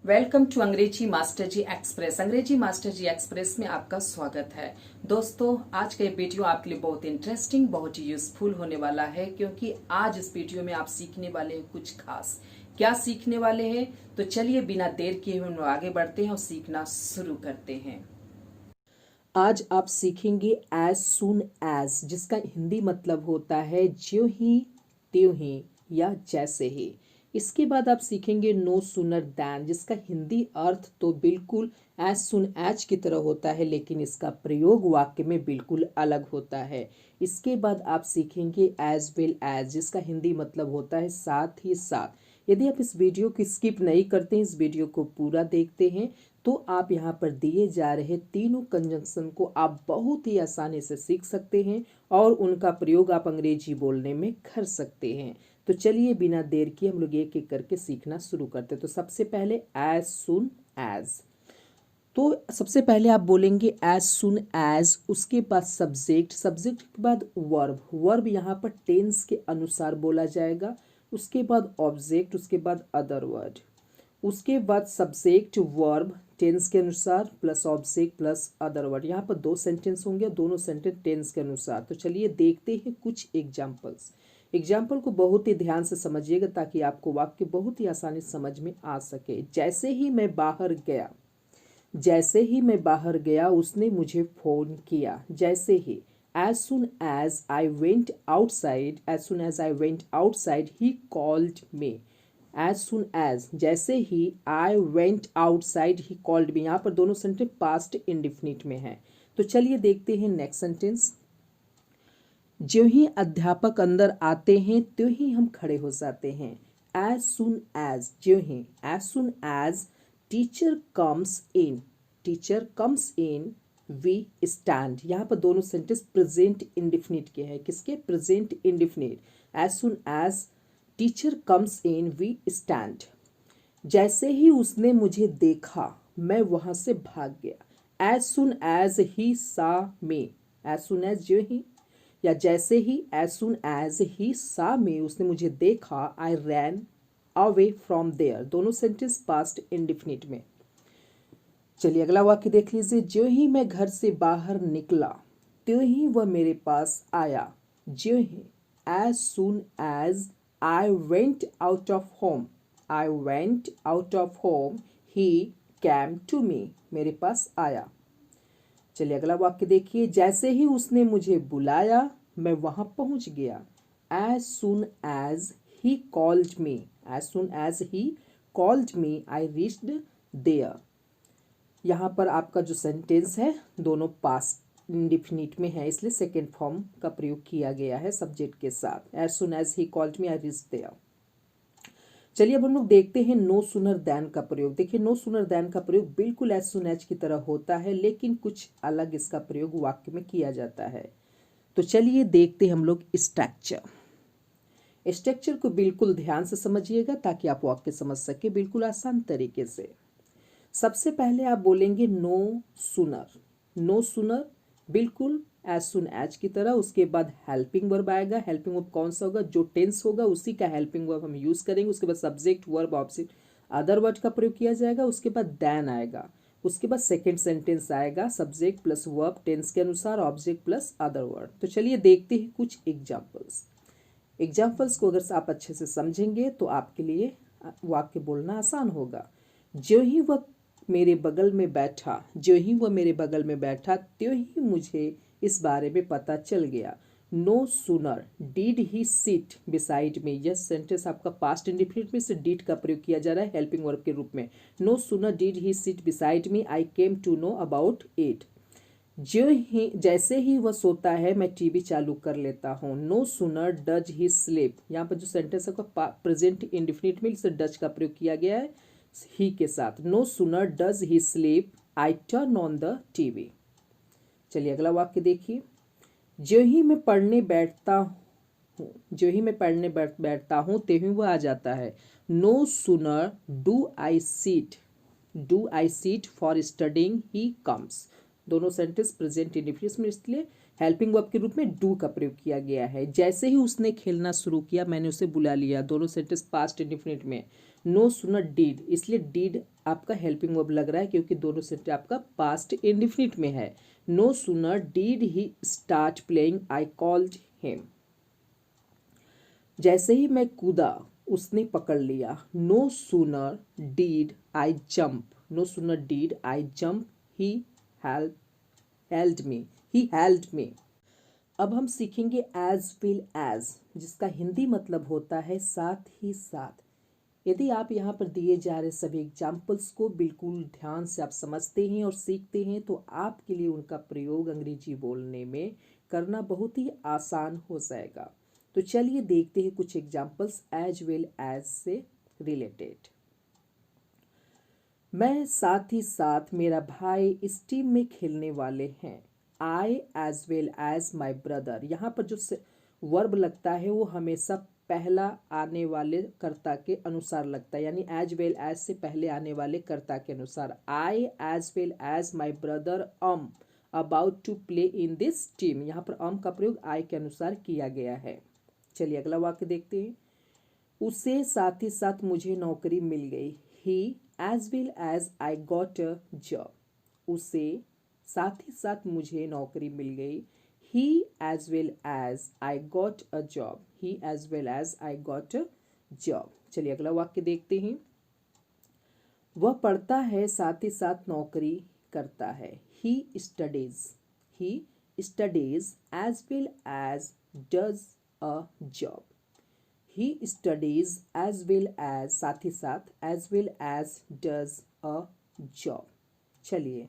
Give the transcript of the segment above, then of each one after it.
Welcome to अंग्रेजी master जी express. अंग्रेजी master जी express में आपका स्वागत है। दोस्तों, आज का ये वीडियो आपके लिए बहुत इंटरेस्टिंग, बहुत ही यूजफुल होने वाला है, क्योंकि आज इस वीडियो में आप सीखने वाले हैं कुछ खास। क्या सीखने वाले हैं? तो चलिए बिना देर किए हम लोग आगे बढ़ते हैं और सीखना शुरू करते हैं। आज आप सीखेंगे एज सुन एज, जिसका हिंदी मतलब होता है ज्यों ही त्यों ही या जैसे ही। इसके बाद आप सीखेंगे नो सुनर दैन, जिसका हिंदी अर्थ तो बिल्कुल एज सुन एज की तरह होता है, लेकिन इसका प्रयोग वाक्य में बिल्कुल अलग होता है। इसके बाद आप सीखेंगे एज वेल एज, जिसका हिंदी मतलब होता है साथ ही साथ। यदि आप इस वीडियो की स्किप नहीं करते हैं, इस वीडियो को पूरा देखते हैं, तो आप यहाँ पर दिए जा रहे तीनों कंजंक्शन को आप बहुत ही आसानी से सीख सकते हैं और उनका प्रयोग आप अंग्रेजी बोलने में कर सकते हैं। तो चलिए बिना देर किए हम लोग एक एक करके सीखना शुरू करते हैं। तो सबसे पहले एज सुन एज, तो सबसे पहले आप बोलेंगे एज सुन एज, उसके बाद सब्जेक्ट, सब्जेक्ट के बाद वर्ब, वर्ब यहाँ पर टेंस के अनुसार बोला जाएगा। उसके बाद ऑब्जेक्ट, उसके बाद अदर वर्ड, उसके बाद सब्जेक्ट वर्ब टेंस के अनुसार plus object plus other word. यहाँ पर दो सेंटेंस होंगे, दोनों सेंटेंस टेंस के अनुसार। तो चलिए देखते हैं कुछ एग्जाम्पल्स। एग्जाम्पल को बहुत ही ध्यान से समझिएगा ताकि आपको वाक्य बहुत ही आसानी से समझ में आ सके। जैसे ही मैं बाहर गया, जैसे ही मैं बाहर गया उसने मुझे फोन किया। जैसे ही, as soon as I went outside, as soon as I went outside he called me। as soon as, जैसे ही, I went outside he called me। यहाँ पर दोनों सेंटेंस पास्ट इंडिफिनिट में है। तो चलिए देखते हैं नेक्स्ट सेंटेंस। ज्यों ही अध्यापक अंदर आते हैं त्यों ही हम खड़े हो जाते हैं। as soon as, ज्यों ही, as soon as teacher comes in, teacher comes in we stand. यहाँ पर दोनों सेंटेंस प्रेजेंट इंडिफिनिट के हैं। किसके? Present indefinite. as soon as teacher comes in we stand. जैसे ही उसने मुझे देखा मैं वहां से भाग गया। as soon as he saw me, as soon as, जो ही या जैसे ही, as soon as he saw me, उसने मुझे देखा, I ran away from there। दोनों सेंटेंस पास्ट इंडिफिनिट में। चलिए अगला वाक्य देख लीजिए। ज्यों ही मैं घर से बाहर निकला त्यों ही वह मेरे पास आया। ज्यों ही, as soon as I went out of home, I went out of home, he came to me, मेरे पास आया। चलिए अगला वाक्य देखिए। जैसे ही उसने मुझे बुलाया मैं वहां पहुंच गया। as soon as he called me, as soon as he called me, I reached there। यहाँ पर आपका जो सेंटेंस है दोनों पास्ट इंडिफिनिट में है, इसलिए सेकेंड फॉर्म का प्रयोग किया गया है सब्जेक्ट के साथ। as soon as he called me, I reached there। चलिए अब हम लोग देखते हैं नो सुनर दैन का प्रयोग। देखिए नो सुनर दैन का प्रयोग बिल्कुल एज सुन एज की तरह होता है, लेकिन कुछ अलग इसका प्रयोग वाक्य में किया जाता है। तो चलिए देखते हैं हम लोग स्ट्रक्चर। स्ट्रक्चर को बिल्कुल ध्यान से समझिएगा ताकि आप वाक्य समझ सके बिल्कुल आसान तरीके से। सबसे पहले आप बोलेंगे नो सुनर। नो सुनर बिल्कुल एज सुन एज की तरह। उसके बाद हेल्पिंग वर्ब आएगा। हेल्पिंग वर्ब कौन सा होगा? जो टेंस होगा उसी का हेल्पिंग वर्ब हम यूज करेंगे। उसके बाद subject verb object other word का प्रयोग किया जाएगा। उसके बाद दैन आएगा। उसके बाद सेकेंड सेंटेंस आएगा, सब्जेक्ट प्लस वर्ब टेंस के अनुसार, ऑब्जेक्ट प्लस अदर वर्ड। तो चलिए देखते हैं कुछ एग्जाम्पल्स। एग्जाम्पल्स को अगर आप अच्छे से समझेंगे तो आपके लिए वाक्य बोलना आसान होगा। जो ही वह मेरे बगल में बैठा, जो ही वह मेरे बगल में बैठा त्यों ही मुझे इस बारे में पता चल गया। No sooner did he sit beside me. यह सेंटेंस आपका पास्ट इंडिफिनिट में से डिड का प्रयोग किया जा रहा है हेल्पिंग वर्ब के रूप में। No sooner did he sit beside me, I came to know about it. जो ही, जैसे ही वह सोता है मैं टीवी चालू कर लेता हूँ। No sooner does he sleep. यहाँ पर जो सेंटेंस है प्रेजेंट इंडिफिनिट में इसे डज का प्रयोग किया गया है ही के साथ। No sooner does he sleep, I turn on the TV. चलिए अगला वाक्य देखिए। जो ही मैं पढ़ने बैठता हूँ, जो ही मैं पढ़ने बैठता हूँ त्यों ही वह आ जाता है। No sooner do I seat, do I seat for studying he comes. दोनों सेंटेंस प्रेजेंट इंडिफिनिट में, इसलिए हेल्पिंग वर्ब के रूप में डू का प्रयोग किया गया है। जैसे ही उसने खेलना शुरू किया मैंने उसे बुला लिया, दोनों सेंटेंस पास्ट इंडेफिनिट में। नो सूनर डिड, इसलिए डिड आपका हेल्पिंग वर्ब लग रहा है क्योंकि दोनों सेंटेंस आपका पास्ट इंडेफिनिट में है। No sooner did he start playing I called him. जैसे ही मैं कूदा उसने पकड़ लिया। No sooner did I jump, no sooner did I jump he held me, he held me. अब हम सीखेंगे एज वेल एज, जिसका हिंदी मतलब होता है साथ ही साथ। यदि आप यहाँ पर दिए जा रहे सभी एग्जाम्पल्स को बिल्कुल ध्यान से आप समझते हैं और सीखते हैं तो आपके लिए उनका प्रयोग अंग्रेजी बोलने में करना बहुत ही आसान हो जाएगा। तो चलिए देखते हैं कुछ एग्जाम्पल्स एज वेल एज से रिलेटेड। मैं साथ ही साथ मेरा भाई इस टीम में खेलने वाले हैं। I as well as my brother, यहाँ पर जो वर्ब लगता है वो हमेशा पहला आने वाले कर्ता के अनुसार लगता है, यानी एज वेल एज से पहले आने वाले कर्ता के अनुसार। I as well as my brother about to play in this team, यहाँ पर का प्रयोग आई के अनुसार किया गया है। चलिए अगला वाक्य देखते हैं। उसे साथ ही साथ मुझे नौकरी मिल गई। He as well as I got a job, उसे साथ ही साथ मुझे नौकरी मिल गई। He as well as I got a job, he as well as I got a job. चलिए अगला वाक्य देखते हैं। वह पढ़ता है साथ ही साथ नौकरी करता है। He studies, he studies as well as does a job, he studies as well as, साथ ही साथ as well as does a job. चलिए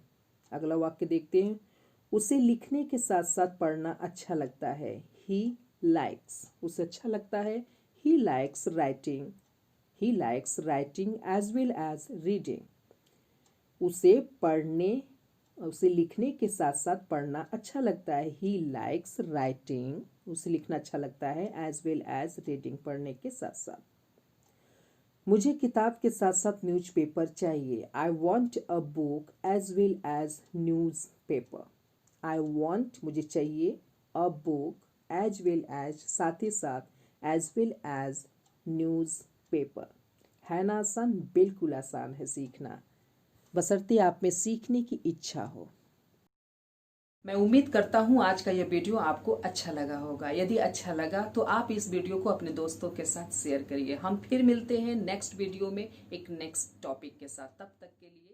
अगला वाक्य देखते हैं। उसे लिखने के साथ साथ पढ़ना अच्छा लगता है। ही लाइक्स, उसे अच्छा लगता है। He likes writing, he likes writing as well as reading. उसे लिखने के साथ साथ पढ़ना अच्छा लगता है। ही लाइक्स राइटिंग, उसे लिखना अच्छा लगता है, एज वेल एज रीडिंग, पढ़ने के साथ साथ। मुझे किताब के साथ साथ न्यूज़पेपर चाहिए। I want a book as well as newspaper. I want मुझे चाहिए, a book as well as साथ ही साथ as well as newspaper. है ना आसान? बिल्कुल आसान है सीखना, बशर्ते आप में सीखने की इच्छा हो। मैं उम्मीद करता हूँ आज का यह वीडियो आपको अच्छा लगा होगा। यदि अच्छा लगा तो आप इस वीडियो को अपने दोस्तों के साथ शेयर करिए। हम फिर मिलते हैं नेक्स्ट वीडियो में एक नेक्स्ट टॉपिक के साथ। तब तक के लिए